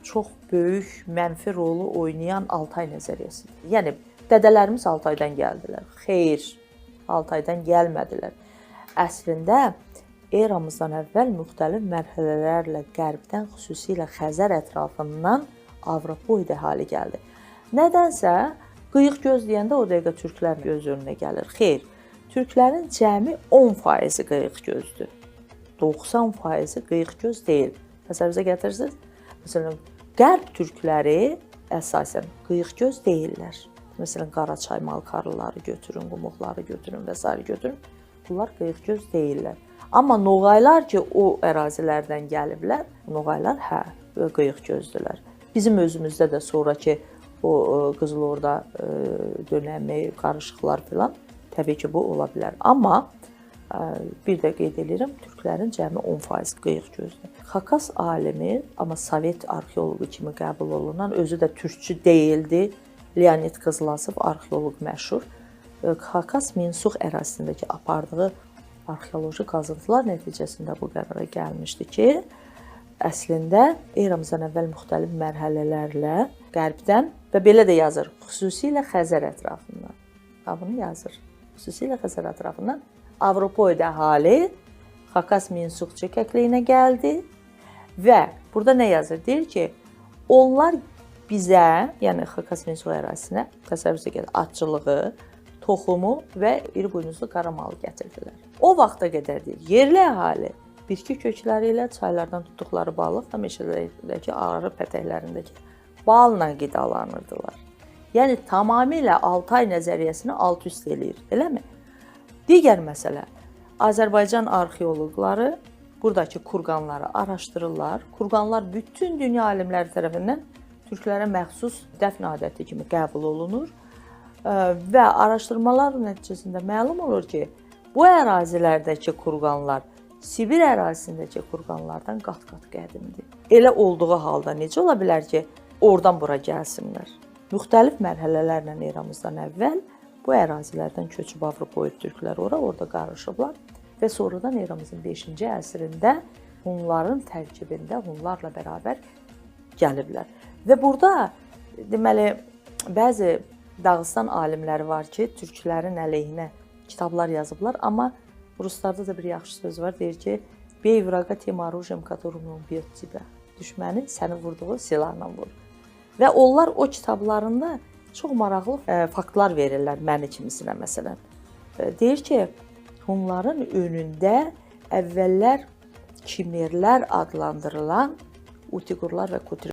çox böyük mənfi rolu oynayan Altay nəzəriyyəsidir. Yəni dədələrimiz Altaydan gəldilər. Xeyr, Altaydan gəlmədilər. Əslində eramızdan əvvəl müxtəlif mərhələlərlə qərbdən, xüsusilə Xəzər ətrafından Avropoid əhali gəldi. Nədənsə qıyıq göz deyəndə o dəqiqə türklər göz önünə gəlir. Xeyr, türklərin cəmi 10% qıyıq gözdür. 90% qıyıq göz deyil. Təsəvvürünüzə gətirirsiniz? Məsələn, qərb türkləri əsasən qıyıq göz deyirlər. Məsələn, Qaraçay malkarlıları götürün, qumuqları götürün və s. götürün. Bunlar qıyıq göz deyirlər. Amma noğaylar ki, o ərazilərdən gəliblər, noğaylar qıyıq gözdürlər. Bizim özümüzdə də sonraki o Qızılorda dönəmi, qarışıqlar filan, təbii ki, bu ola bilər. Amma bir də qeyd edirəm, türklərin cəmi 10% qıyıq gözdür. Xakas alimi, amma Sovet arxeoloqu kimi qəbul olunan, özü də türkçü deyildi, Leonid Qızılasov arxeoloq məşhur. Xakas Minsuq ərazisindəki apardığı arxeoloji qazıntılar nəticəsində bu qərara gəlmişdi ki, əslində eramızdan əvvəl müxtəlif mərhələlərlə qərbdən və belə də yazır, xüsusilə Xəzər ətrafından. Bunu yazır. Xüsusilə Xəzər ətrafından Avropoid əhali Xakas Minsuq çökəkliyinə gəldi və burada nə yazır? Deyir ki, onlar bizə, yəni Xakas Minsuq ərazisinə təsəvvürünüzə gəlir, atçılığı, toxumu və iri buynuzlu qaramalı gətirdilər. O vaxta qədər deyir, yerli əhali bitki kökləri ilə çaylardan tutduqları balıq və meşələrdəki ağrı pətəklərindəki balla qidalanırdılar. Yəni tamamilə Altay nəzəriyyəsini alt-üst eləyir, eləmi? Digər məsələ, Azərbaycan arxeoloqları buradakı kurqanları araşdırırlar. Kurqanlar bütün dünya alimləri tərəfindən türklərə məxsus dəfn adəti kimi qəbul olunur və araşdırmalar nəticəsində məlum olur ki, bu ərazilərdəki kurqanlar Sibir ərazisindəki kurqanlardan qat-qat qədimdir. Elə olduğu halda necə ola bilər ki, oradan bura gəlsinlər? Müxtəlif mərhələlərlə eramızdan əvvəl bu ərazilərdən köçüb Avropoid türklər orada qarışıblar və sonradan eramızın 5-ci əsrində Hunların tərkibində Hunlarla bərabər gəliblər. Və burada deməli bəzi Dağıstan alimləri var ki, türklərin əleyhinə kitablar yazıblar, amma ruslarda da bir yaxşı söz var, deyir ki, "Bey vraqa tем оружием, которым он бьет тебя." Düşməni səni vurduğu silahla vur. Və onlar o kitablarında çox maraqlı faktlar verirlər məni kimisinə məsələn. Deyir ki, Hunların önündə əvvəllər Kimerlər adlandırılan Utiqurlar və Kutrilər